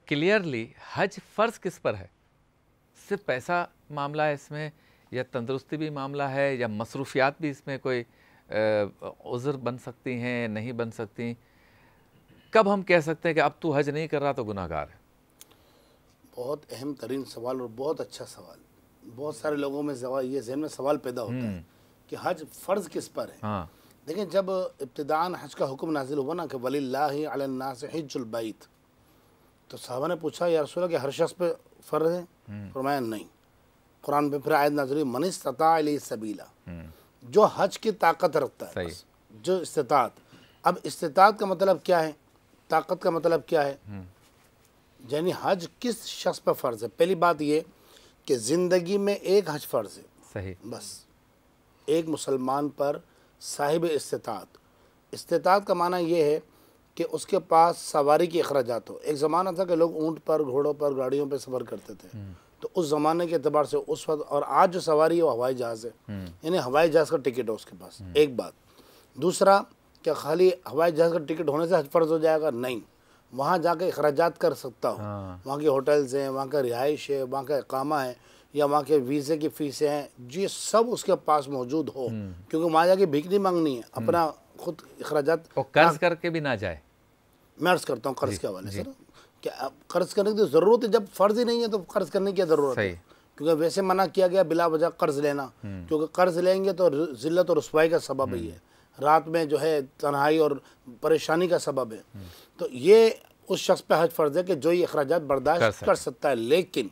Clearly حج فرض کس پر ہے؟ صرف پیسہ معاملہ ہے اس میں، یا تندرستی بھی معاملہ ہے، یا مصروفیات بھی اس میں کوئی عذر بن سکتی ہیں نہیں بن سکتی؟ کب ہم کہہ سکتے ہیں کہ اب تو حج نہیں کر رہا تو گناہ گار ہے؟ بہت اہم ترین سوال اور بہت اچھا سوال. بہت سارے لوگوں میں یہ ذہن میں سوال پیدا ہوتا ہے کہ حج فرض کس پر ہے. ہاں دیکھیں جب ابتداءً حج کا حکم نازل ہوا نا کہ وَلِلَّهِ عَلَى النَّاسِ حِجُّ الْبَيْتِ، تو صحابہ نے پوچھا یا رسول اللہ کہ ہر شخص پہ فرض ہے؟ فرمایا نہیں. قرآن پہ پھر آیت نازل ہوئی مَنِ اسْتَطَاعَ إِلَيْهِ سَبِيلًا، جو حج کی طاقت رکھتا ہے. صحیح. بس جو استطاعت. اب استطاعت کا مطلب کیا ہے؟ طاقت کا مطلب کیا ہے؟ یعنی حج کس شخص پر فرض ہے؟ پہلی بات یہ کہ زندگی میں ایک حج فرض ہے. صحیح. بس ایک مسلمان پر صاحب استطاعت. استطاعت کا معنی یہ ہے کہ اس کے پاس سواری کے اخراجات ہو. ایک زمانہ تھا کہ لوگ اونٹ پر، گھوڑوں پر، گاڑیوں پہ سفر کرتے تھے. تو اس زمانے کے اعتبار سے اس وقت، اور آج جو سواری ہے وہ ہوائی جہاز ہے. یعنی ہوائی جہاز کا ٹکٹ ہے اس کے پاس. ایک بات. دوسرا کہ خالی ہوائی جہاز کا ٹکٹ ہونے سے حج فرض ہو جائے گا؟ نہیں. وہاں جا کے اخراجات کر سکتا ہو. وہاں کے ہوٹلز ہیں، وہاں کا رہائش ہے، وہاں کا اقامہ ہے، یا وہاں کے ویزے کی فیسیں ہیں، یہ سب اس کے پاس موجود ہو. کیونکہ وہاں جا کے بھیک نہیں مانگنی ہے، اپنا خود اخراجات. اور قرض کر کے بھی نہ جائے. میں عرض کرتا ہوں قرض کے حوالے سے کہ قرض کرنے کی ضرورت ہے. جب فرض ہی نہیں ہے تو قرض کرنے کی ضرورت ہے. کیونکہ ویسے منع کیا گیا بلا وجہ قرض لینا، کیونکہ قرض لیں گے تو ذلت اور رسوائی کا سبب ہی ہے، رات میں جو ہے تنہائی اور پریشانی کا سبب ہے. تو یہ اس شخص پہ حج فرض ہے کہ جو یہ اخراجات برداشت کر سکتا ہے. لیکن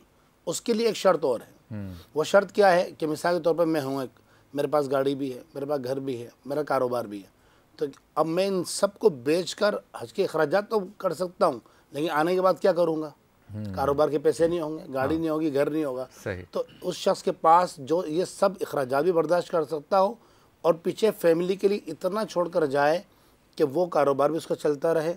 اس کے لیے ایک شرط اور ہے. وہ شرط کیا ہے کہ مثال کے طور پر میں ہوں، ایک میرے پاس گاڑی بھی ہے، میرے پاس گھر بھی ہے، میرا کاروبار بھی ہے. تو اب میں ان سب کو بیچ کر حج کے اخراجات تو کر سکتا ہوں، لیکن آنے کے بعد کیا کروں گا؟ کاروبار کے پیسے نہیں ہوں گے، گاڑی نہیں ہوگی، گھر نہیں ہوگا. تو اس شخص کے پاس جو یہ سب اخراجات بھی برداشت کر سکتا ہو اور پیچھے فیملی کے لیے اتنا چھوڑ کر جائے کہ وہ کاروبار بھی اس کا چلتا رہے،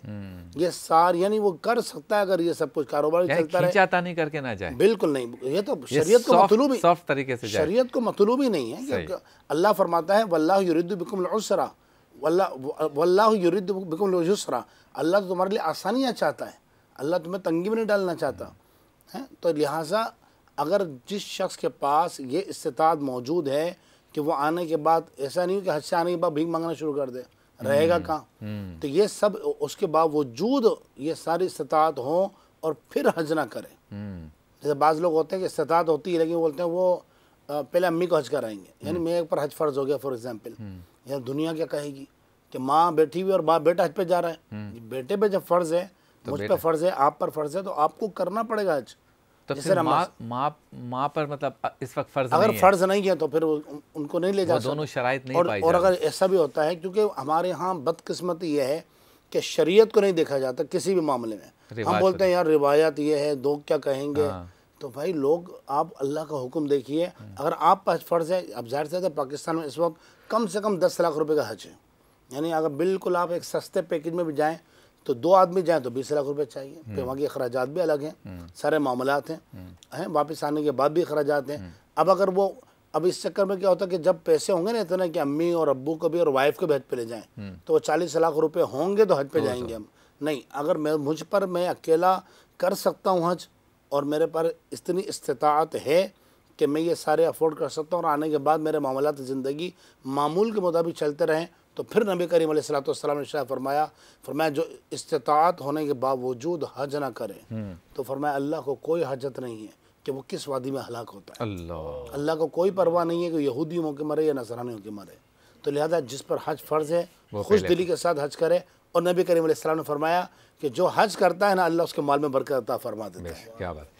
یہ یعنی وہ کر سکتا ہے. اگر یہ سب کچھ کاروبار بھی چلتا رہے، کھینچاتانی کر کے نہ جائے. بالکل نہیں. یہ تو شریعت کو مطلوب ہی، سافٹ طریقے سے جائے. شریعت کو مطلوب ہی نہیں ہے. کہ اللہ فرماتا ہے وَاللَّهُ يُرِيدُ بِكُمُ الْعُسْرَ وَاللَّهُ يُرِيدُ بِكُمُ الْيُسْرَ. اللہ تو تمہارے لیے آسانیاں چاہتا ہے، اللہ تمہیں تنگی میں نہیں ڈالنا چاہتا. تو لہٰذا اگر جس شخص کے پاس یہ استطاعت موجود ہے کہ وہ آنے کے بعد ایسا نہیں کہ حج سے آنے کے بعد بھیک مانگنا شروع کر دے، رہے گا کہاں؟ تو یہ سب اس کے باوجود یہ ساری استطاعت ہوں اور پھر حج نہ کریں. جیسے بعض لوگ ہوتے ہیں کہ استطاعت ہوتی ہے لیکن بولتے ہیں وہ پہلے امی کو حج کرائیں گے. یعنی میرے پر حج فرض ہو گیا فار ایگزامپل، یا دنیا کیا کہے گی کہ ماں بیٹھی ہوئی اور باپ بیٹا حج پہ جا رہا ہے. بیٹے پہ جب فرض ہے، مجھ پہ فرض ہے، آپ پر فرض ہے، تو آپ کو کرنا پڑے گا حج. تو پھر ماں پر مطلب اس وقت فرض اگر فرض نہیں ہے تو پھر ان کو نہیں لے جا سکتے. دونوں شرائط نہیں پائی. اور اگر ایسا بھی ہوتا ہے، کیونکہ ہمارے ہاں بدقسمتی یہ ہے کہ شریعت کو نہیں دیکھا جاتا کسی بھی معاملے میں. ہم بولتے ہیں یار روایت یہ ہے، لوگ کیا کہیں گے. تو بھائی لوگ، آپ اللہ کا حکم دیکھیے. اگر آپ پر فرض ہے، اب ظاہر سے پاکستان میں اس وقت کم سے کم 10 لاکھ روپے کا حج ہے. یعنی اگر بالکل آپ ایک سستے پیکج میں بھی جائیں تو 2 آدمی جائیں تو 20 لاکھ روپے چاہیے. پھر وہاں کے اخراجات بھی الگ ہیں، سارے معاملات ہیں، واپس آنے کے بعد بھی اخراجات ہیں. اب اس چکر میں کیا ہوتا ہے کہ جب پیسے ہوں گے نا اتنے کہ امی اور ابو کو بھی اور وائف کو بھی حج پہ لے جائیں، تو وہ 40 لاکھ روپے ہوں گے تو حج پہ جائیں گے ہم. نہیں، اگر میں اکیلا کر سکتا ہوں حج اور میرے پر اتنی استطاعت ہے کہ میں یہ سارے افورڈ کر سکتا ہوں اور آنے کے بعد میرے معاملات زندگی معمول کے مطابق چلتے رہیں، تو پھر نبی کریم علیہ الصلوۃ والسلام نے ارشاد فرمایا جو استطاعت ہونے کے باوجود حج نہ کرے، تو فرمایا اللہ کو کوئی حاجت نہیں ہے کہ وہ کس وادی میں ہلاک ہوتا ہے. اللہ کو کوئی پرواہ نہیں ہے کہ یہودیوں کے مرے یا نصرانیوں کے مرے. تو لہذا جس پر حج فرض ہے خوش دلی کے ساتھ حج کرے. اور نبی کریم علیہ السلام نے فرمایا کہ جو حج کرتا ہے نا، اللہ اس کے مال میں برکت عطا فرما دیتا ہے. کیا بات.